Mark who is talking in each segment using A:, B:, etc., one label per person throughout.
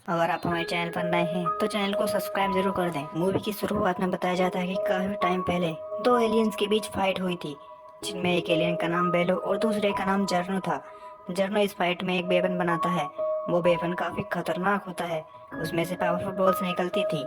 A: अगर आप हमारे चैनल पर नए हैं तो चैनल को सब्सक्राइब जरूर कर दें। मूवी की शुरुआत में बताया जाता है कि काफी टाइम पहले दो एलियंस के बीच फाइट हुई थी, जिनमें एक एलियन का नाम बेलो और दूसरे का नाम जर्नो था। जर्नो इस फाइट में एक वेपन बनाता है। वो वेपन काफी खतरनाक होता है। उसमें से पावरफुल बॉल्स निकलती थी।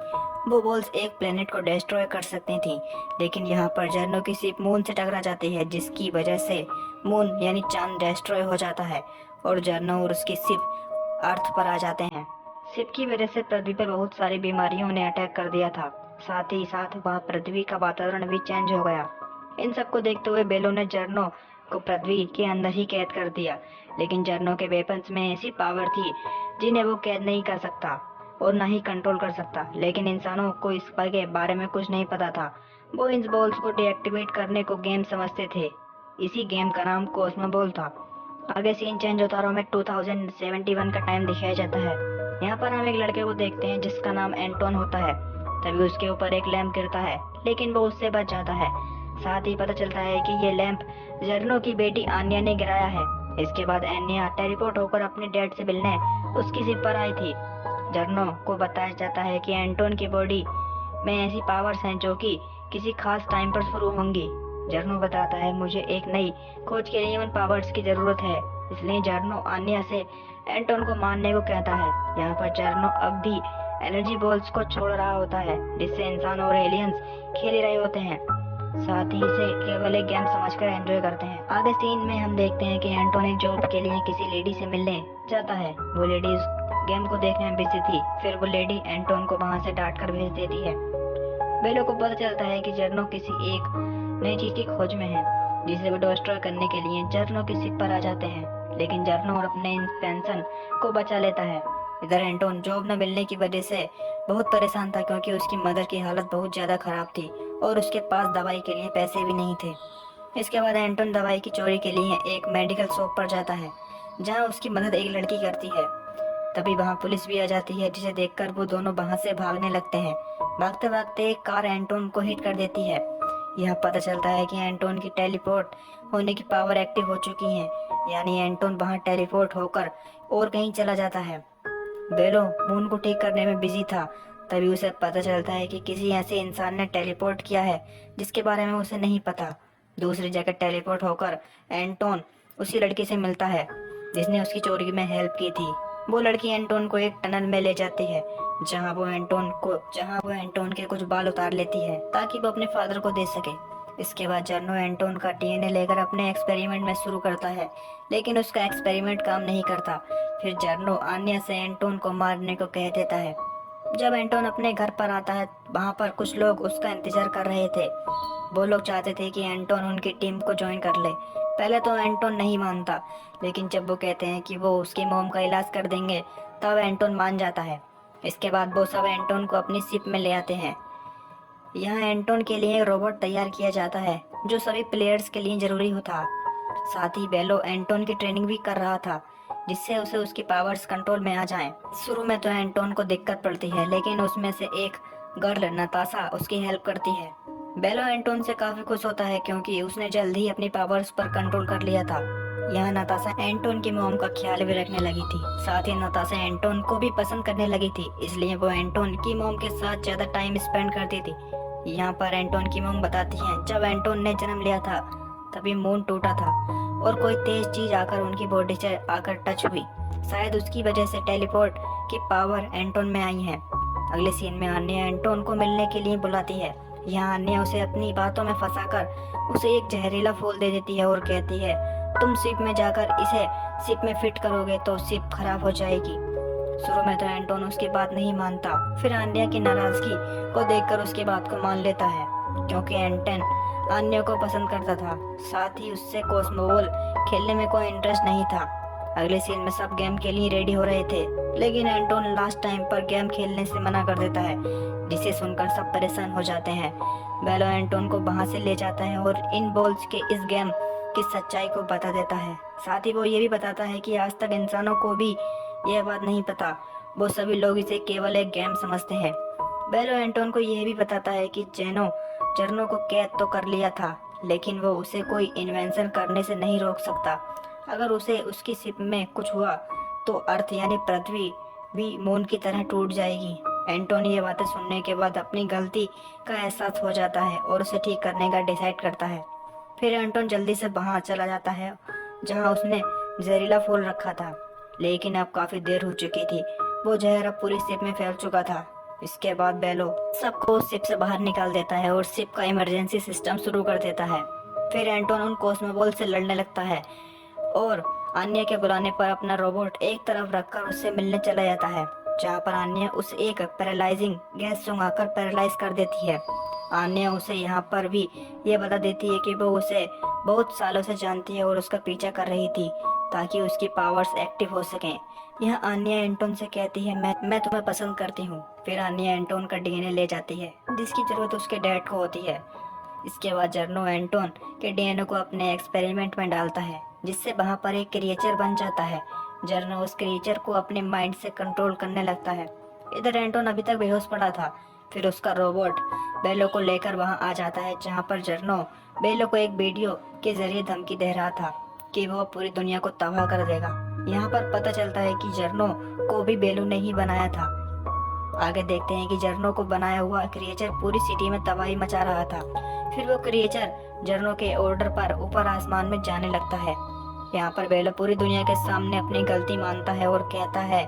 A: वो बॉल्स एक प्लेनेट को डिस्ट्रॉय कर सकती थी, लेकिन यहाँ पर जर्नो की शिप मून से टकरा जाती है, जिसकी वजह से मून यानी चांद डिस्ट्रॉय हो जाता है और जर्नो और उसकी शिप अर्थ पर आ जाते हैं। शिप की वजह से पृथ्वी पर बहुत सारी बीमारियों ने अटैक कर दिया था। साथ ही साथ वह पृथ्वी का वातावरण भी चेंज हो गया। इन सबको देखते हुए बेलो ने जर्नो को पृथ्वी के अंदर ही कैद कर दिया, लेकिन जर्नो के वेपन्स में ऐसी पावर थी जिन्हें वो कैद नहीं कर सकता और न ही कंट्रोल कर सकता। लेकिन इंसानों को इस के बारे में कुछ नहीं पता था। वो इन बॉल्स को डीएक्टिवेट करने को गेम समझते थे। इसी गेम का नाम कॉस्मो बॉल था। आगे सीन चेंज होता है और हमें 2071 का टाइम दिखाया जाता है। यहाँ पर हम एक लड़के को देखते हैं जिसका नाम एंटोन होता है। तभी उसके ऊपर एक लैंप गिरता है, लेकिन वो उससे बच जाता है। साथ ही पता चलता है कि ये लैंप जर्नो की बेटी आन्या ने गिराया है। इसके बाद आन्या टेलीपोर्ट होकर अपने डैड से मिलने उसकी शिप पर आई थी। जर्नो को बताया जाता है कि एंटोन की बॉडी में ऐसी पावर्स हैं जो कि किसी खास टाइम पर शुरू होंगी। जर्नो बताता है, मुझे एक नई खोज के लिए उन पावर्स की जरूरत है। इसलिए जर्नो आन्या से एंटोन को मारने को कहता है। यहाँ पर जर्नो अब भी एनर्जी बॉल्स को छोड़ रहा होता है, जिससे इंसान और एलियंस खेल ही रहे होते हैं। साथ ही इसे केवल एक गेम समझकर एंजॉय करते हैं। आगे सीन में हम देखते हैं कि एंटोन एक जॉब के लिए किसी लेडी से मिलने जाता है। वो लेडी उस गेम को देखने में बिजी थी। फिर वो लेडी एंटोन को वहां से डांट कर भेज देती है। बेलो को पता चलता है कि जर्नो किसी एक नई चीज की खोज में है, जिसे वो डिस्ट्रॉय करने के लिए जर्नो की शिप पर आ जाते हैं। लेकिन जर्नो और अपने पेंशन को बचा लेता है। इधर एंटोन जॉब न मिलने की वजह से बहुत परेशान था, क्योंकि उसकी मदर की हालत बहुत ज्यादा खराब थी और उसके पास दवाई के लिए पैसे भी नहीं थे। इसके बाद एंटोन दवाई की चोरी के लिए एक मेडिकल शॉप पर जाता है, जहाँ उसकी मदद एक लड़की करती है। तभी वहाँ पुलिस भी आ जाती है, जिसे देखकर वो दोनों वहाँ से भागने लगते हैं। भागते भागते एक कार एंटोन को हिट कर देती है। यह पता चलता है कि एंटोन की टेलीपोर्ट होने की पावर एक्टिव हो चुकी है, यानी एंटोन वहाँ टेलीपोर्ट होकर और कहीं चला जाता है। बेलो मून को ठीक करने में बिजी था। तभी उसे पता चलता है कि किसी ऐसे इंसान ने टेलीपोर्ट किया है जिसके बारे में उसे नहीं पता। दूसरी जगह टेलीपोर्ट होकर एंटोन उसी लड़की से मिलता है जिसने उसकी चोरी में हेल्प की थी। वो लड़की एंटोन को एक टनल में ले जाती है, जहाँ वो एंटोन के कुछ बाल उतार लेती है ताकि वो अपने फादर को दे सके। इसके बाद जर्नो एंटोन का डीएनए लेकर अपने एक्सपेरिमेंट में शुरू करता है, लेकिन उसका एक्सपेरिमेंट काम नहीं करता। फिर जर्नो आन्या से एंटोन को मारने को कह देता है। जब एंटोन अपने घर पर आता है, वहाँ पर कुछ लोग उसका इंतजार कर रहे थे। वो लोग चाहते थे कि एंटोन उनकी टीम को ज्वाइन कर ले। पहले तो एंटोन नहीं मानता, लेकिन जब वो कहते हैं कि वो उसकी मॉम का इलाज कर देंगे, तब एंटोन मान जाता है। इसके बाद वो सब एंटोन को अपनी शिप में ले आते हैं। यहाँ एंटोन के लिए एक रोबोट तैयार किया जाता है, जो सभी प्लेयर्स के लिए जरूरी होता। साथ ही बेलो एंटोन की ट्रेनिंग भी कर रहा था, जिससे उसे उसकी पावर्स कंट्रोल में आ जाएं। शुरू में तो एंटोन को दिक्कत पड़ती है, लेकिन उसमें से एक गर्ल नताशा उसकी हेल्प करती है। बेलो एंटोन से काफी खुश होता है, क्योंकि उसने जल्द ही अपनी पावर्स पर कंट्रोल कर लिया था। यहाँ नताशा एंटोन की मॉम का ख्याल भी रखने लगी थी। साथ ही नताशा एंटोन को भी पसंद करने लगी थी, इसलिए वो एंटोन की मॉम के साथ ज्यादा टाइम स्पेंड करती थी। यहाँ पर एंटोन की मॉम बताती है, जब एंटोन ने जन्म लिया था तभी मून टूटा था और कोई तेज चीज आकर उनकी बॉडी से आकर टच हुई। शायद उसकी वजह से टेलीपोर्ट की पावर एंटोन में आई है। अगले सीन में अन्य एंटोन को मिलने के लिए बुलाती है। यहाँ अन्य उसे अपनी बातों में फंसाकर उसे एक जहरीला फूल दे देती है और कहती है, तुम शिप में जाकर इसे शिप में फिट करोगे तो शिप खराब हो जाएगी। शुरू में तो एंटोन उसकी बात नहीं मानता, फिर आन्या की नाराजगी को देखकर उसकी बात को मान लेता है, क्योंकि एंटन आन्या को पसंद करता था। साथ ही उससे कॉस्मोबॉल खेलने में कोई इंटरेस्ट नहीं था। अगले सीन में सब गेम के लिए रेडी हो रहे थे, लेकिन एंटोन लास्ट टाइम पर गेम खेलने से मना कर देता है, जिसे सुनकर सब परेशान हो जाते हैं। बेलो एंटोन को वहां से ले जाता है और इन बॉल्स के इस गेम की सच्चाई को बता देता है। साथ ही वो ये भी बताता है कि आज तक इंसानों को भी यह बात नहीं पता। वो सभी लोग इसे केवल एक गेम समझते हैं। बेलो एंटोन को यह भी बताता है कि जर्नो को कैद तो कर लिया था, लेकिन वो उसे कोई इन्वेंशन करने से नहीं रोक सकता। अगर उसे उसकी शिप में कुछ हुआ तो अर्थ यानी पृथ्वी भी मून की तरह टूट जाएगी। एंटोन ये बातें सुनने के बाद अपनी गलती का एहसास हो जाता है और उसे ठीक करने का डिसाइड करता है। फिर एंटोन जल्दी से वहाँ चला जाता है जहाँ उसने जहरीला फूल रखा था, लेकिन अब काफी देर हो चुकी थी। वो जहर अब पूरी शिप में फैल चुका था। इसके बाद बेलो सबको शिप से बाहर निकाल देता है और शिप का इमरजेंसी सिस्टम शुरू कर देता है। फिर एंटोन उन कॉस्मोबॉल से लड़ने लगता है और अन्य के बुलाने पर अपना रोबोट एक तरफ रखकर उससे मिलने चला जाता है, जहाँ पर अन्य उसे एक पैरालाइजिंग गैस सुंघाकर पैरालाइज कर देती है। अन्य उसे यहाँ पर भी ये बता देती है कि वो उसे बहुत सालों से जानती है और उसका पीछा कर रही थी ताकि उसकी पावर्स एक्टिव हो सकें। यह अन्य एंटोन से कहती है मैं तुम्हें पसंद करती हूँ। फिर अन्य एंटोन का डीएनए ले जाती है जिसकी जरूरत उसके डैड को होती है। इसके बाद जर्नो एंटोन के डीएनए को अपने एक्सपेरिमेंट में डालता है जिससे वहाँ पर एक क्रिएचर बन जाता है। जर्नो उस क्रिएचर को अपने माइंड से कंट्रोल करने लगता है। इधर एंटोन अभी तक बेहोश पड़ा था। फिर उसका रोबोट बेलो को लेकर वहाँ आ जाता है जहाँ पर जर्नो बेलो को एक वीडियो के जरिए धमकी दे रहा था कि वो पूरी दुनिया को तबाह कर देगा। यहाँ पर पता चलता है कि जर्नो को भी बेलो ने ही बनाया था। आगे देखते हैं कि जर्नो को बनाया हुआ क्रिएचर पूरी सिटी में तबाही मचा रहा था। फिर वो क्रिएचर जर्नो के ऑर्डर पर ऊपर आसमान में जाने लगता है। यहाँ पर बेलो पूरी दुनिया के सामने अपनी गलती मानता है और कहता है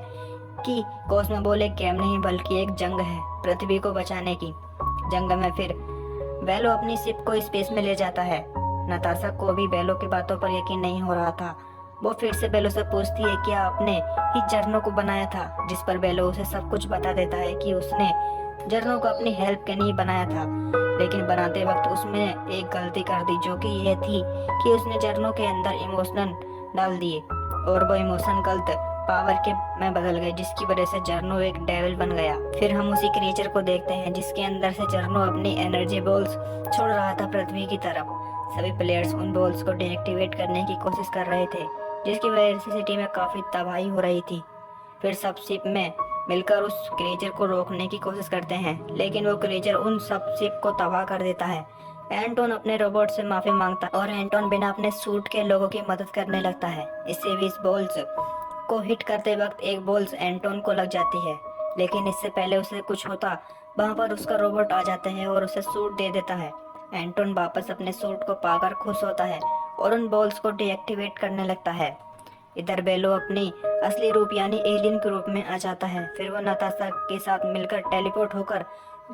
A: कि कॉस्मोबॉल एक गेम नहीं बल्कि एक जंग है पृथ्वी को बचाने की। जंग में फिर बेलो अपनी शिप को स्पेस में ले जाता है। नताशा को भी बेलो की बातों पर यकीन नहीं हो रहा था। वो फिर से बेलो से पूछती है कि आपने ही जर्नो को बनाया था, जिस पर बेलो उसे सब कुछ बता देता है कि उसने जर्नो को अपनी हेल्प के लिए बनाया था, लेकिन बनाते वक्त उसने एक गलती कर दी जो कि यह थी कि उसने जर्नो के अंदर इमोशन डाल दिए और वो इमोशन गलत पावर के में बदल गए, जिसकी वजह से जर्नो एक डेविल बन गया। फिर हम उसी क्रिएचर को देखते हैं जिसके अंदर से जर्नो अपनी एनर्जी बॉल्स छोड़ रहा था पृथ्वी की तरफ। सभी प्लेयर्स उन बॉल्स को डीएक्टिवेट करने की कोशिश कर रहे थे, जिसकी वजह से सिटी में काफी तबाही हो रही थी। फिर सब शिप में मिलकर उस क्रिएचर को रोकने की कोशिश करते हैं, लेकिन वो क्रिएचर उन सब शिप को तबाह कर देता है। एंटोन अपने रोबोट से माफी मांगता है और एंटोन बिना अपने सूट के लोगों की मदद करने लगता है। इससे भी इस बॉल्स को हिट करते वक्त एक बॉल्स एंटोन को लग जाती है, लेकिन इससे पहले उसे कुछ होता वहाँ पर उसका रोबोट आ जाता है और उसे सूट दे देता है। एंटोन वापस अपने सूट को पाकर खुश होता है और उन बॉल्स को डीएक्टिवेट करने लगता है। इधर बेलो अपनी असली रूप यानी एलियन के रूप में आ जाता है। फिर वो नताशा के साथ मिलकर टेलीपोर्ट होकर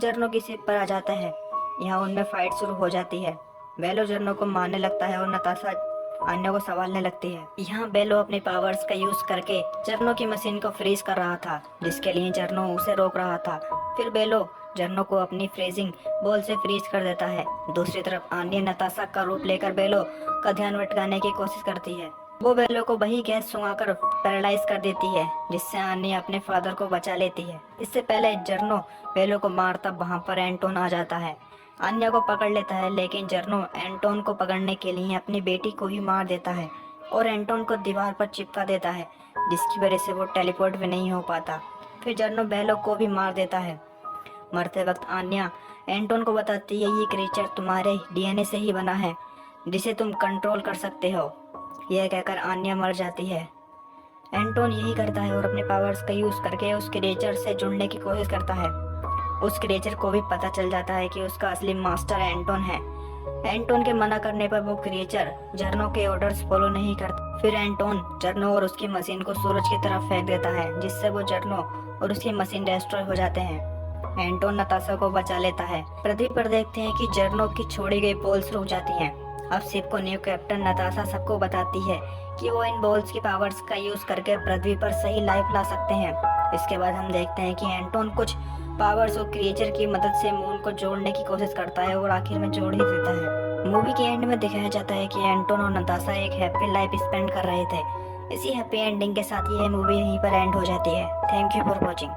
A: जर्नो की शिप पर आ जाता है। यहाँ उनमें फाइट शुरू हो जाती है। बेलो जर्नो को मारने लगता है और नताशा अन्य को संभालने लगती है। यहाँ बेलो अपने पावर्स का यूज करके जर्नो की मशीन को फ्रीज कर रहा था, जिसके लिए जर्नो उसे रोक रहा था। फिर बेलो जर्नो को अपनी फ्रीजिंग बॉल से फ्रीज कर देता है। दूसरी तरफ आन्या नताशा का रूप लेकर बेलो का ध्यान भटकाने की कोशिश करती है। वो बेलो को वही गैस सुंघाकर पैरालाइज कर देती है, जिससे आन्या अपने फादर को बचा लेती है। इससे पहले जर्नो बेलो को मारता वहाँ पर एंटोन आ जाता है। आन्या को पकड़ लेता है, लेकिन जर्नो एंटोन को पकड़ने के लिए अपनी बेटी को ही मार देता है और एंटोन को दीवार पर चिपका देता है, जिसकी वजह से वो टेलीपोर्ट भी नहीं हो पाता। फिर जर्नो बेलो को भी मार देता है। मरते वक्त आन्या एंटोन को बताती है ये क्रिएचर तुम्हारे डीएनए से ही बना है, जिसे तुम कंट्रोल कर सकते हो। यह कहकर आन्या मर जाती है। एंटोन यही करता है और अपने पावर्स का यूज करके उस क्रिएचर से जुड़ने की कोशिश करता है। उस क्रिएचर को भी पता चल जाता है कि उसका असली मास्टर एंटोन है। एंटोन के मना करने पर वो क्रिएचर जर्नो के ऑर्डर्स फॉलो नहीं करता। फिर एंटोन जर्नो और उसकी मशीन को सूरज की तरफ फेंक देता है, जिससे वो जर्नो और उसकी मशीन डिस्ट्रॉय हो जाते हैं। एंटोन नताशा को बचा लेता है। पृथ्वी पर देखते हैं कि जर्नो की छोड़ी गई बॉल्स रुक जाती हैं। अब शिप को न्यू कैप्टन नताशा सबको बताती है कि वो इन बॉल्स की पावर्स का यूज करके पृथ्वी पर सही लाइफ ला सकते हैं। इसके बाद हम देखते हैं कि एंटोन कुछ पावर्स और क्रिएचर की मदद से मून को जोड़ने की कोशिश करता है और आखिर में जोड़ ही देता है। मूवी के एंड में दिखाया जाता है कि एंटोन और नताशा एक हैप्पी लाइफ स्पेंड कर रहे थे। इसी हैप्पी एंडिंग के साथ ये मूवी यहीं पर एंड हो जाती है। Thank you for watching.